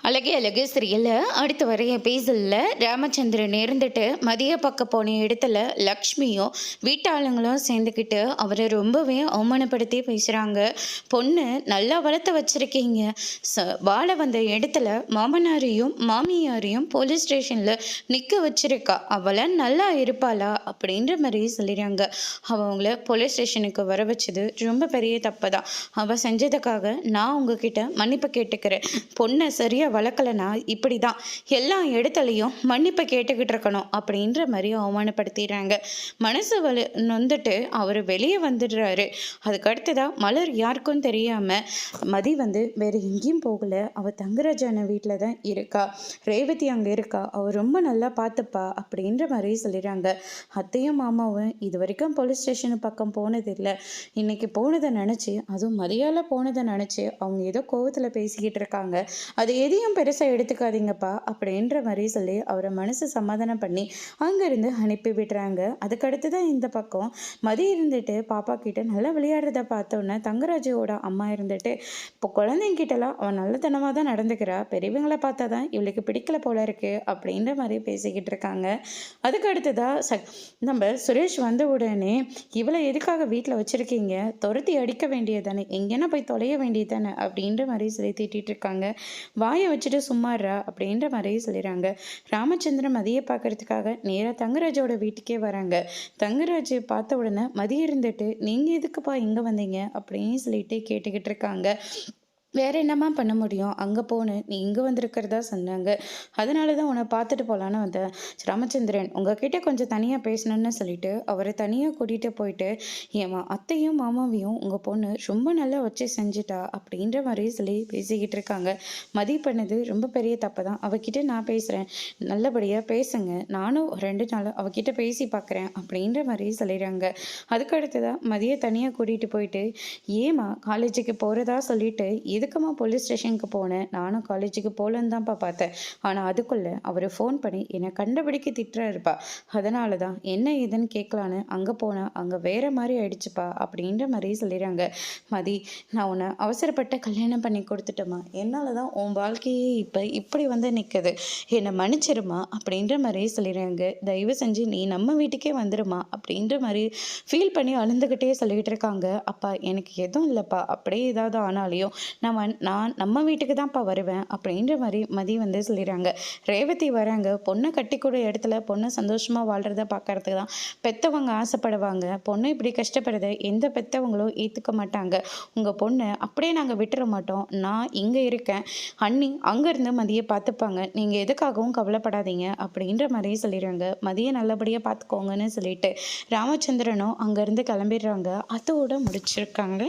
அழகே அழகு சீரியல்ல அடுத்து வர எபிசோட்ல ராமச்சந்திரன் இருந்துட்டு மதிய பக்கம் போன இடத்துல லக்ஷ்மியும் வீட்டாளுங்களும் சேர்ந்துக்கிட்டு அவரை ரொம்பவே அவமானப்படுத்தி பேசுகிறாங்க. பொண்ணு நல்லா வளர்த்து வச்சிருக்கீங்க, வாழ வந்த இடத்துல மாமனாரையும் மாமியாரையும் போலீஸ் ஸ்டேஷனில் நிற்க வச்சிருக்கா, அவளை நல்லா இருப்பாளா அப்படின்ற மாதிரி சொல்லிடுறாங்க. அவங்கள போலீஸ் ஸ்டேஷனுக்கு வர வச்சது ரொம்ப பெரிய தப்பு தான். அவள் செஞ்சதுக்காக நான் உங்ககிட்ட மன்னிப்பு கேட்டுக்கிறேன். பொண்ணை சரியாக வளர்க்கலைன்னா இப்படி தான் எல்லா இடத்துலையும் மன்னிப்பை கேட்டுக்கிட்டு இருக்கணும் அப்படின்ற மாதிரி அவமானப்படுத்திடுறாங்க. மனசு நொந்துட்டு அவர் வெளியே வந்துடுறாரு. அதுக்கு அடுத்ததான் மலர் யாருக்கும் தெரியாமல் மதி வேறு எங்கேயும் போகலை, அவள் தங்கராஜான வீட்டில் தான் இருக்கா, ரேவதி அங்கே இருக்கா, அவள் ரொம்ப நல்லா பார்த்துப்பா அப்படின்ற மாதிரி சொல்லிடுறாங்க. அத்தையும் மாமாவும் இது வரைக்கும் போலீஸ் ஸ்டேஷனு பக்கம் போனதில்லை. இன்னைக்கு போனதை நினச்சி, அதுவும் மதியால் போனதை நினச்சி அவங்க ஏதோ கோவத்தில் பேசிக்கிட்டு இருக்காங்க. அது எதையும் பெருசாக எடுத்துக்காதீங்கப்பா அப்படின்ற மாதிரி சொல்லி அவரை மனசு சமாதானம் பண்ணி அங்கேருந்து அனுப்பி விடுறாங்க. அதுக்கடுத்து தான் இந்த பக்கம் மதி இருந்துட்டு பாப்பா கிட்ட நல்லா விளையாடுறத பார்த்தோன்னே தங்கராஜோட அம்மா இருந்துட்டு இப்போ குழந்தைங்கிட்டலாம் அவன் நல்லத்தனமாக தான் நடந்துக்கிறா, பெரியவங்களை பார்த்தா தான் இவளுக்கு பிடிக்கல போல இருக்கு அப்படின்ற மாதிரி பேசிக்கிட்டு இருக்காங்க. அதுக்கு அடுத்ததா நம்ம சுரேஷ் வந்த உடனே இவளை எதுக்காக வீட்டில் வச்சுருக்கீங்க, துரத்தி அடிக்க வேண்டியதானே, எங்கேனா போய் தொலைய வேண்டியதானே அப்படின்ற மாதிரி சொல்லி திட்டிகிட்டு இருக்காங்க. வாயை வச்சுட்டு சும்மாறா அப்படின்ற மாதிரியே சொல்லிடுறாங்க. ராமச்சந்திரன் மதியை பார்க்கறதுக்காக நேராக தங்கராஜோட வீட்டுக்கே வராங்க. தங்கராஜ் பார்த்த உடனே மதி இருந்துட்டு நீங்கள் எதுக்குப்பா இங்கே வந்தீங்க அப்படின்னு சொல்லிட்டு கேட்டுக்கிட்டு இருக்காங்க. வேறு என்னம்மா பண்ண முடியும், அங்கே போனேன், நீ இங்கே வந்திருக்கிறதா சொன்னாங்க, அதனால தான் உன்னை பார்த்துட்டு போகலான்னு வந்தேன். ராமச்சந்திரன் உங்ககிட்ட கொஞ்சம் தனியாக பேசணுன்னு சொல்லிட்டு அவரை தனியாக கூட்டிகிட்டு போயிட்டு, ஏமா அத்தையும் மாமாவையும் உங்கள் பொண்ணு ரொம்ப நல்லா வச்சு செஞ்சுட்டா அப்படின்ற மாதிரி சொல்லி பேசிக்கிட்டு இருக்காங்க. மதி பண்ணது ரொம்ப பெரிய தப்பு தான், அவகிட்ட நான் பேசுகிறேன், நல்லபடியாக பேசுங்க, நானும் 2 நாள் அவகிட்ட பேசி பார்க்குறேன் அப்படின்ற மாதிரி சொல்லிடுறாங்க. அதுக்கு அடுத்ததான் மதியை தனியாக கூட்டிகிட்டு போயிட்டு, ஏமா காலேஜுக்கு போகிறதா சொல்லிட்டு எதுக்குமா போலீஸ் ஸ்டேஷனுக்கு போனேன், நானும் காலேஜுக்கு போகலன்னு தான்ப்பா பார்த்தேன், ஆனால் அதுக்குள்ளே அவர் ஃபோன் பண்ணி என்னை கண்டபடிக்கு திட்டுறாருப்பா, அதனால தான் என்ன ஏதுன்னு கேட்கலான்னு அங்கே போனேன், அங்கே வேறு மாதிரி ஆயிடுச்சுப்பா அப்படின்ற மாதிரி சொல்லிடுறாங்க. மதி நான் உன்னை அவசரப்பட்ட கல்யாணம் பண்ணி கொடுத்துட்டோமா, என்னால் தான் உன் வாழ்க்கையே இப்போ இப்படி நிற்குது, என்னை மன்னிச்சிருமா அப்படின்ற மாதிரி சொல்லிடுறாங்க. தயவு செஞ்சு நீ நம்ம வீட்டுக்கே வந்துடுமா அப்படின்ற மாதிரி ஃபீல் பண்ணி அழுந்துக்கிட்டே சொல்லிக்கிட்டு இருக்காங்க. அப்பா எனக்கு எதுவும் இல்லைப்பா, அப்படியே ஏதாவது ஆனாலையும் நான் நம்ம வீட்டுக்கு தான்ப்பா வருவேன் அப்படின்ற மாதிரி மதி சொல்லிடுறாங்க. ரேவதி வராங்க. பொண்ணை கட்டிக்கூட இடத்துல பொண்ணு சந்தோஷமாக வாழ்கிறத பார்க்கறதுக்கு தான் பெற்றவங்க ஆசைப்படுவாங்க. பொண்ணு இப்படி கஷ்டப்படுறத எந்த பெற்றவங்களும் ஏற்றுக்க மாட்டாங்க. உங்கள் பொண்ணை அப்படியே நாங்கள் விட்டுற மாட்டோம், நான் இங்கே இருக்கேன், அண்ணி அங்கேருந்து மதியை பார்த்துப்பாங்க, நீங்கள் எதுக்காகவும் கவலைப்படாதீங்க அப்படின்ற மாதிரி சொல்லிடுறாங்க. மதியை நல்லபடியாக பார்த்துக்கோங்கன்னு சொல்லிட்டு ராமச்சந்திரனும் அங்கேருந்து கிளம்பிடுறாங்க. அதோடு முடிச்சிருக்காங்க.